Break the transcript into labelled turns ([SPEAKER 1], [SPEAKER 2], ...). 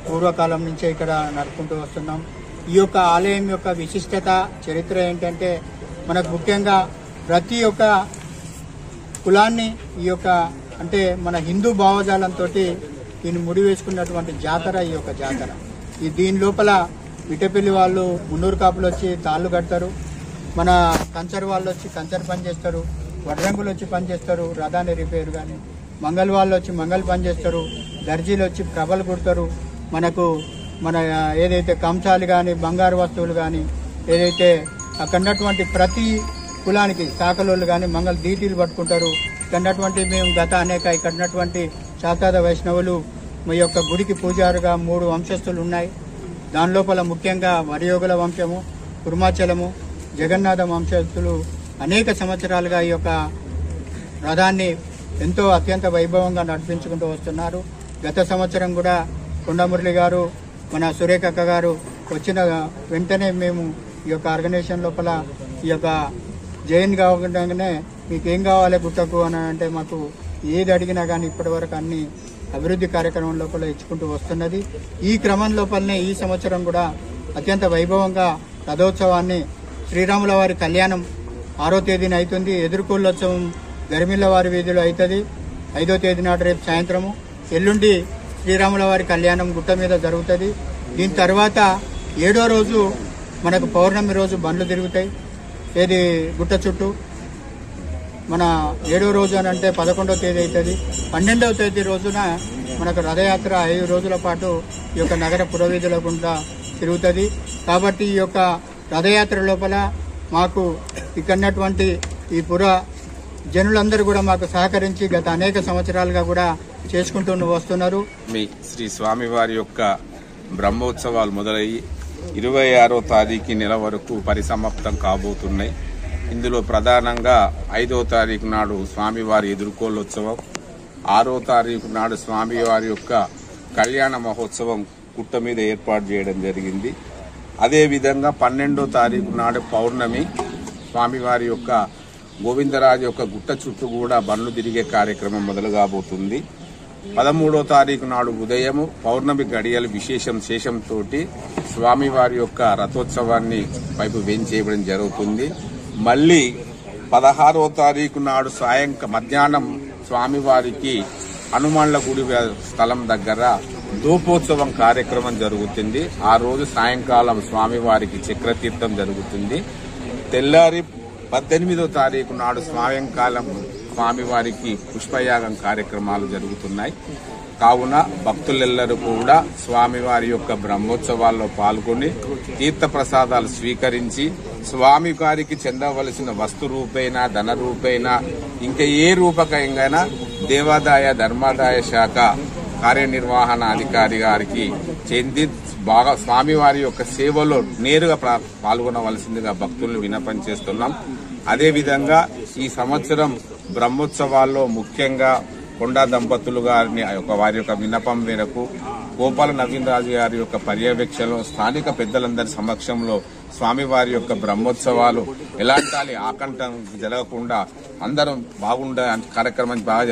[SPEAKER 1] పూర్వకాలం నుంచే ఇక్కడ నడుపుకుంటూ వస్తున్నాం. ఈ యొక్క ఆలయం యొక్క విశిష్టత చరిత్ర ఏంటంటే మనకు ముఖ్యంగా ప్రతి ఒక్క కులాన్ని ఈ యొక్క అంటే మన హిందూ భావజాలంతో దీన్ని ముడివేసుకున్నటువంటి జాతర ఈ యొక్క జాతర. దీని లోపల విటపల్లి వాళ్ళు మున్నూరు కాపులు వచ్చి తాళ్ళు కడతారు, మన కంచర్ వాళ్ళు వచ్చి కంచర్ పని చేస్తారు, వడ్రంగులు వచ్చి పని చేస్తారు, రథాన్ని రిపేర్ కానీ, మంగళ వాళ్ళు వచ్చి మంగళ పని చేస్తారు, దర్జీలు వచ్చి ప్రభలు కుడతారు. మనకు మన ఏదైతే కంచాలు కానీ బంగారు వస్తువులు కానీ ఏదైతే అక్కడ ఉన్నటువంటి ప్రతి కులానికి శాఖలోళ్ళు కానీ మంగళ దీటీలు పట్టుకుంటారు. ఇక్కడ మేము గత అనేక ఇక్కడ ఉన్నటువంటి శాతాద వైష్ణవులు మా యొక్క గుడికి పూజారుగా 3 వంశస్థులు ఉన్నాయి. దాని లోపల ముఖ్యంగా వరయోగుల వంశము, కుర్మాచలము, జగన్నాథ వంశస్థులు అనేక సంవత్సరాలుగా ఈ యొక్క రథాన్ని ఎంతో అత్యంత వైభవంగా నడిపించుకుంటూ వస్తున్నారు. గత సంవత్సరం కూడా కొండమురళి గారు, మన సురేఖక్క గారు వచ్చిన వెంటనే మేము ఈ యొక్క ఆర్గనైజేషన్ లోపల ఈ యొక్క జైన్ కాకుండానే మీకు ఏం కావాలి గుట్టకు అని అంటే మాకు ఏది అడిగినా కానీ ఇప్పటి వరకు అన్ని అభివృద్ధి కార్యక్రమం లోపల ఇచ్చుకుంటూ వస్తున్నది. ఈ క్రమం లోపలనే ఈ సంవత్సరం కూడా అత్యంత వైభవంగా రథోత్సవాన్ని శ్రీరాముల వారి కళ్యాణం 6వ తేదీన అవుతుంది. ఎదుర్కొల్లోత్సవం గరిమిళ్ళ వారి వీధిలో అవుతుంది 5వ తేదీ నాడు రేపు సాయంత్రము. ఎల్లుండి శ్రీరాముల వారి కళ్యాణం గుట్ట మీద జరుగుతుంది. దీని తర్వాత 7వ రోజు మనకు పౌర్ణమి రోజు బండ్లు తిరుగుతాయి ఏది గుట్ట చుట్టూ. మన 7వ రోజు అని అంటే 11వ తేదీ అవుతుంది. 12వ తేదీ రోజున మనకు రథయాత్ర 5 రోజుల పాటు ఈ యొక్క నగర పురవీధుల గుండా తిరుగుతుంది. కాబట్టి ఈ యొక్క రథయాత్ర లోపల మాకు ఇక్కడున్నటువంటి ఈ పుర జనులందరూ కూడా మాకు సహకరించి గత అనేక సంవత్సరాలుగా కూడా చేసుకుంటూ వస్తున్నారు.
[SPEAKER 2] మీ శ్రీ స్వామివారి యొక్క బ్రహ్మోత్సవాలు మొదలయ్యి 26వ తారీఖు నెల వరకు పరిసమాప్తం కాబోతున్నాయి. ఇందులో ప్రధానంగా 5వ తారీఖు నాడు స్వామివారి ఎదుర్కోలోత్సవం, 6వ తారీఖు నాడు స్వామివారి యొక్క కళ్యాణ మహోత్సవం గుట్ట మీద ఏర్పాటు చేయడం జరిగింది. అదేవిధంగా 12వ తారీఖు నాడు పౌర్ణమి స్వామివారి యొక్క గోవిందరాజు యొక్క గుట్ట చుట్టూ కూడా బండ్లు తిరిగే కార్యక్రమం మొదలు కాబోతుంది. 13వ తారీఖు నాడు ఉదయము పౌర్ణమి గడియల శేషంతో స్వామివారి యొక్క రథోత్సవాన్ని వైపు వేంచేయడం జరుగుతుంది. మళ్లీ 16వ తారీఖు నాడు మధ్యాహ్నం స్వామివారికి హనుమాన్ల గుడి స్థలం దగ్గర ధూపోత్సవం కార్యక్రమం జరుగుతుంది. ఆ రోజు సాయంకాలం స్వామివారికి చక్రతీర్థం జరుగుతుంది. తెల్లారి 18వ తారీఖు నాడు సాయంకాలం స్వామివారికి పుష్పయాగం కార్యక్రమాలు జరుగుతున్నాయి. కావున భక్తులెల్లరూ కూడా స్వామివారి యొక్క బ్రహ్మోత్సవాల్లో పాల్గొని తీర్థ ప్రసాదాలు స్వీకరించి స్వామివారికి చెందవలసిన వస్తు రూపేణా ధన రూపేణా ఇంకా ఏ రూపకంగా దేవాదాయ ధర్మాదాయ శాఖ కార్యనిర్వహణ అధికారి గారికి చెంది బాగా స్వామివారి యొక్క సేవలో నేరుగా పాల్గొనవలసిందిగా భక్తులను విన్నపం చేస్తున్నాం. అదేవిధంగా ఈ సంవత్సరం బ్రహ్మోత్సవాల్లో ముఖ్యంగా కొండా దంపతులు గారిని వారి యొక్క విన్నపం మేరకు గోపాల నవీన్ రాజు గారి యొక్క పర్యవేక్షణలో స్థానిక పెద్దలందరి సమక్షంలో స్వామివారి యొక్క బ్రహ్మోత్సవాలు ఎలాంటి ఆకంఠం జరగకుండా అందరం బాగుండే కార్యక్రమం బాగా